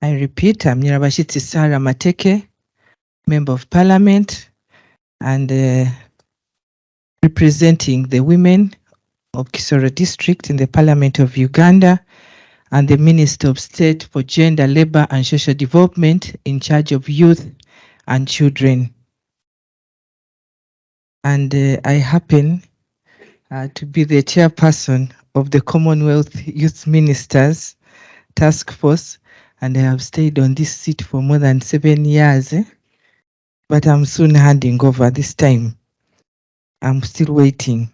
I repeat, I'm Nyirabashitsi Sarah Mateke, Member of Parliament and representing the women of Kisoro District in the Parliament of Uganda and the Minister of State for Gender, Labour and Social Development in charge of youth and children. And I happen to be the chairperson of the Commonwealth Youth Ministers Task Force, and I have stayed on this seat for more than 7 years, but I'm soon handing over this time. I'm still waiting.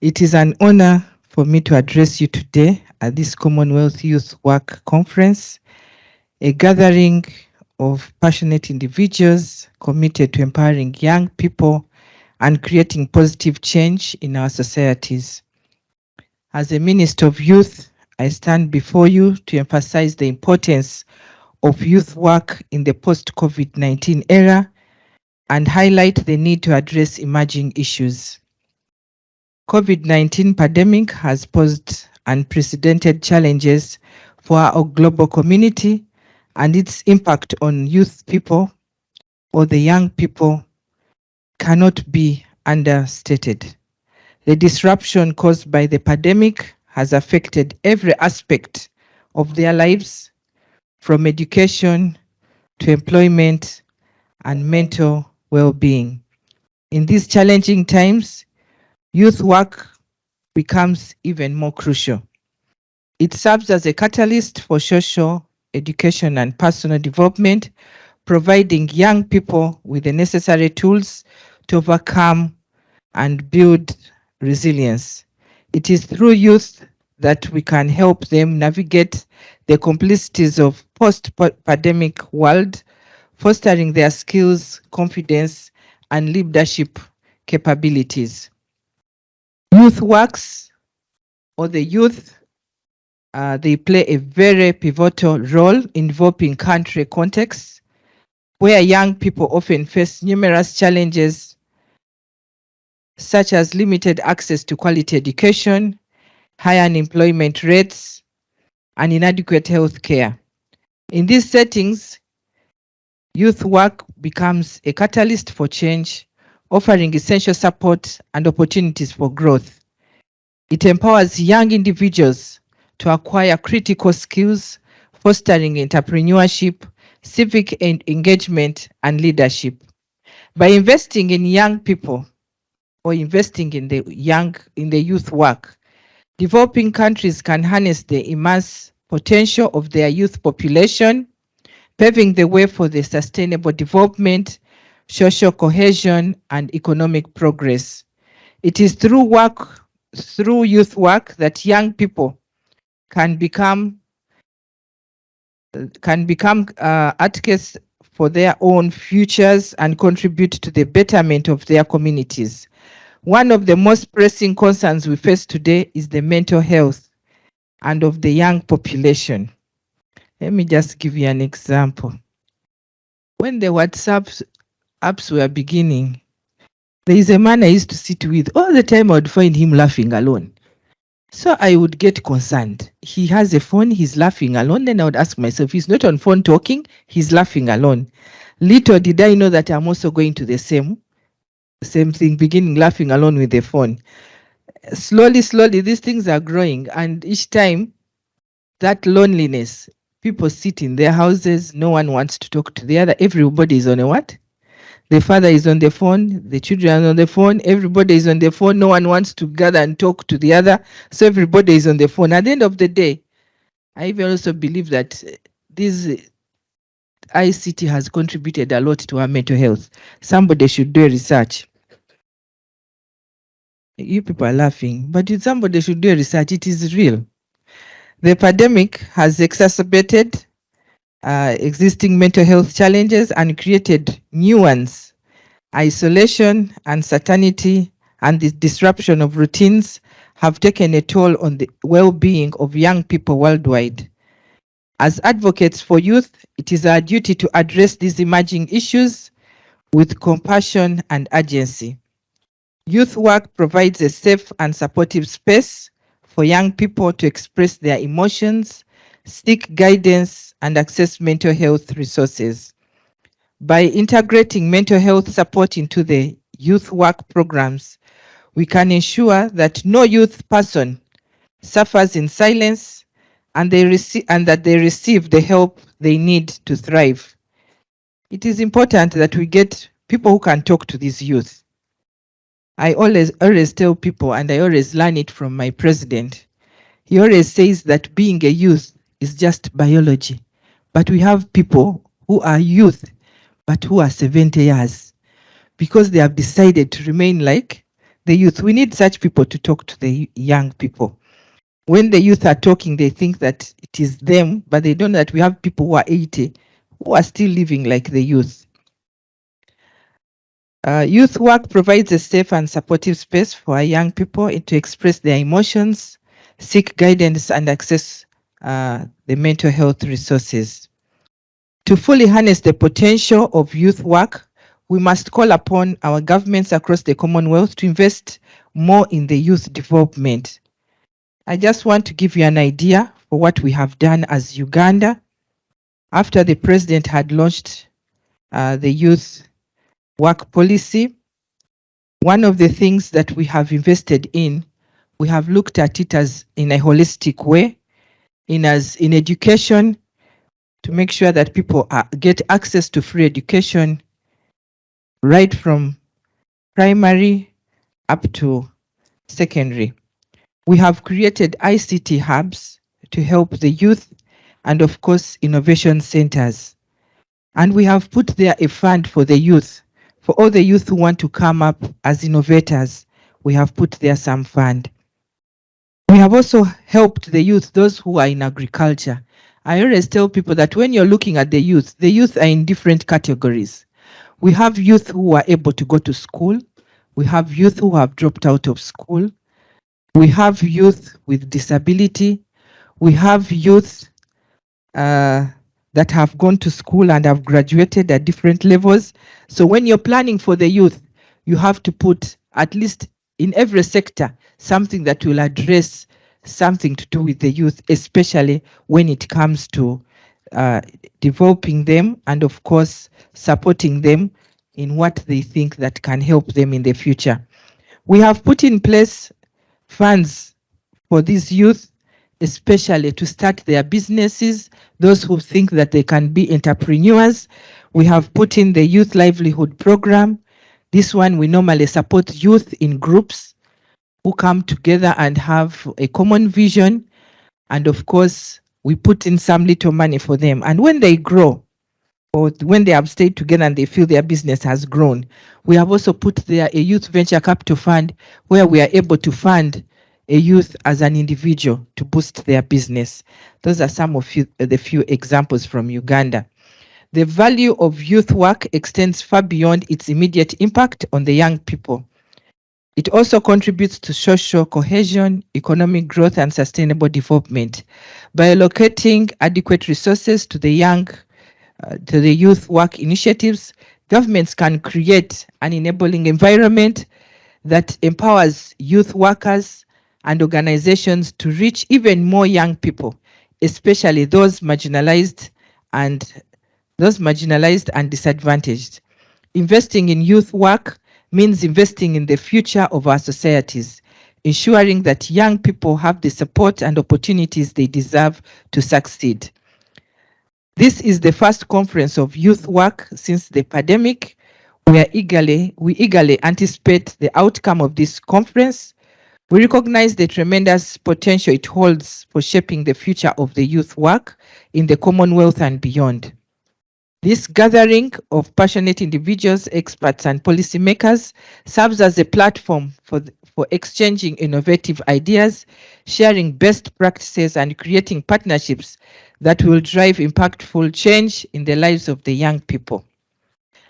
It is an honor for me to address you today at this Commonwealth Youth Work Conference, a gathering of passionate individuals committed to empowering young people and creating positive change in our societies. As a Minister of Youth, I stand before you to emphasize the importance of youth work in the post-COVID-19 era and highlight the need to address emerging issues. COVID-19 pandemic has posed unprecedented challenges for our global community, and its impact on youth people or the young people cannot be understated. The disruption caused by the pandemic has affected every aspect of their lives, from education to employment and mental well-being. In these challenging times, youth work becomes even more crucial. It serves as a catalyst for social, education, and personal development, providing young people with the necessary tools to overcome and build resilience. It is through youth that we can help them navigate the complexities of post-pandemic world, fostering their skills, confidence, and leadership capabilities. Youth works, or the youth, they play a very pivotal role in developing country contexts where young people often face numerous challenges such as limited access to quality education, high unemployment rates, and inadequate health care. In these settings, youth work becomes a catalyst for change, offering essential support and opportunities for growth. It empowers young individuals to acquire critical skills, fostering entrepreneurship, civic engagement, and leadership. By investing in young people or investing in the youth work, developing countries can harness the immense potential of their youth population, paving the way for the sustainable development, social cohesion, and economic progress. It is through youth work that young people can become advocates for their own futures and contribute to the betterment of their communities. One of the most pressing concerns we face today is the mental health and of the young population. Let me just give you an example. When the WhatsApp apps were beginning, there is a man I used to sit with. All the time I would find him laughing alone. So I would get concerned. He has a phone, he's laughing alone. Then I would ask myself, he's not on phone talking, he's laughing alone. Little did I know that I'm also going to the same thing, beginning laughing alone with the phone. Slowly, these things are growing. And each time, that loneliness, people sit in their houses, no one wants to talk to the other. Everybody is on a what? The father is on the phone, the children are on the phone, everybody is on the phone, no one wants to gather and talk to the other, so everybody is on the phone. At the end of the day, I even also believe that this ICT has contributed a lot to our mental health. Somebody should do research. You people are laughing, but if somebody should do research, it is real. The pandemic has exacerbated existing mental health challenges and created new ones. Isolation, uncertainty, and the disruption of routines have taken a toll on the well-being of young people worldwide. As advocates for youth, it is our duty to address these emerging issues with compassion and urgency. Youth work provides a safe and supportive space for young people to express their emotions, seek guidance, and access mental health resources. By integrating mental health support into the youth work programs, we can ensure that no youth person suffers in silence and that they receive the help they need to thrive. It is important that we get people who can talk to these youth. I always tell people, and I always learn it from my president. He always says that being a youth is just biology. But we have people who are youth, but who are 70 years, because they have decided to remain like the youth. We need such people to talk to the young people. When the youth are talking, they think that it is them, but they don't know that we have people who are 80 who are still living like the youth. Youth work provides a safe and supportive space for our young people to express their emotions, seek guidance, and access the mental health resources. To fully harness the potential of youth work, we must call upon our governments across the Commonwealth to invest more in the youth development. I just want to give you an idea for what we have done as Uganda. After the president had launched the youth work policy, one of the things that we have invested in, we have looked at it as in a holistic way, in education, to make sure that people get access to free education right from primary up to secondary. We have created ICT hubs to help the youth, and of course innovation centers. And we have put there a fund for the youth. For all the youth who want to come up as innovators, we have put there some fund. We have also helped the youth, those who are in agriculture. I always tell people that when you're looking at the youth are in different categories. We have youth who are able to go to school. We have youth who have dropped out of school. We have youth with disability. We have youth that have gone to school and have graduated at different levels. So when you're planning for the youth, you have to put at least in every sector something that will address something to do with the youth, especially when it comes to developing them and of course supporting them in what they think that can help them in the future. We have put in place funds for these youth, especially to start their businesses, those who think that they can be entrepreneurs. We have put in the youth livelihood program. This one, we normally support youth in groups who come together and have a common vision. And of course, we put in some little money for them. And when they grow, or when they have stayed together and they feel their business has grown, we have also put there a youth venture capital fund where we are able to fund a youth as an individual to boost their business. Those are some of the few examples from Uganda. The value of youth work extends far beyond its immediate impact on the young people. It also contributes to social cohesion, economic growth, and sustainable development. By allocating adequate resources to the youth work initiatives, governments can create an enabling environment that empowers youth workers and organizations to reach even more young people, especially those marginalized and disadvantaged. Investing in youth work means investing in the future of our societies, ensuring that young people have the support and opportunities they deserve to succeed. This is the first conference of youth work since the pandemic. We eagerly anticipate the outcome of this conference. We recognize the tremendous potential it holds for shaping the future of the youth work in the Commonwealth and beyond. This gathering of passionate individuals, experts, and policymakers serves as a platform for exchanging innovative ideas, sharing best practices, and creating partnerships that will drive impactful change in the lives of the young people.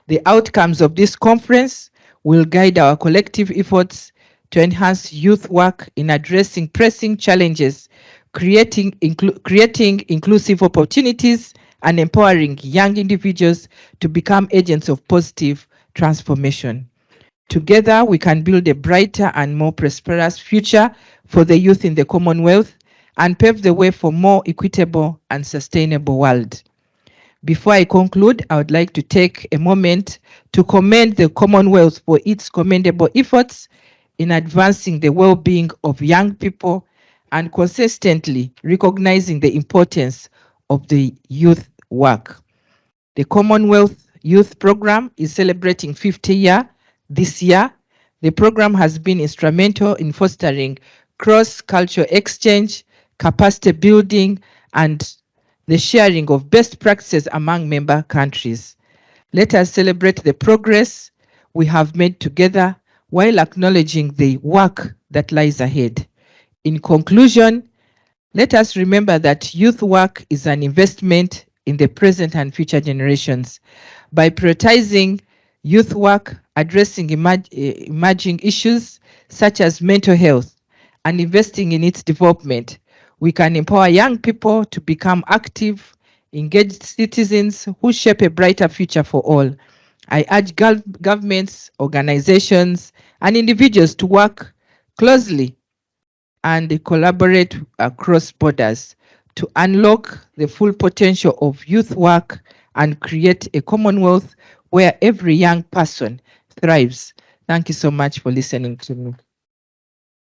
The outcomes of this conference will guide our collective efforts to enhance youth work in addressing pressing challenges, creating inclusive opportunities, and empowering young individuals to become agents of positive transformation. Together, we can build a brighter and more prosperous future for the youth in the Commonwealth and pave the way for more equitable and sustainable world. Before I conclude, I would like to take a moment to commend the Commonwealth for its commendable efforts in advancing the well-being of young people and consistently recognizing the importance of the youth work. The Commonwealth Youth Program is celebrating 50 years this year. The program has been instrumental in fostering cross-cultural exchange, capacity building, and the sharing of best practices among member countries. Let us celebrate the progress we have made together while acknowledging the work that lies ahead. In conclusion, let us remember that youth work is an investment in the present and future generations. By prioritizing youth work, addressing emerging issues such as mental health, and investing in its development, we can empower young people to become active, engaged citizens who shape a brighter future for all. I urge governments, organizations, and individuals to work closely and collaborate across borders to unlock the full potential of youth work and create a Commonwealth where every young person thrives. Thank you so much for listening to me.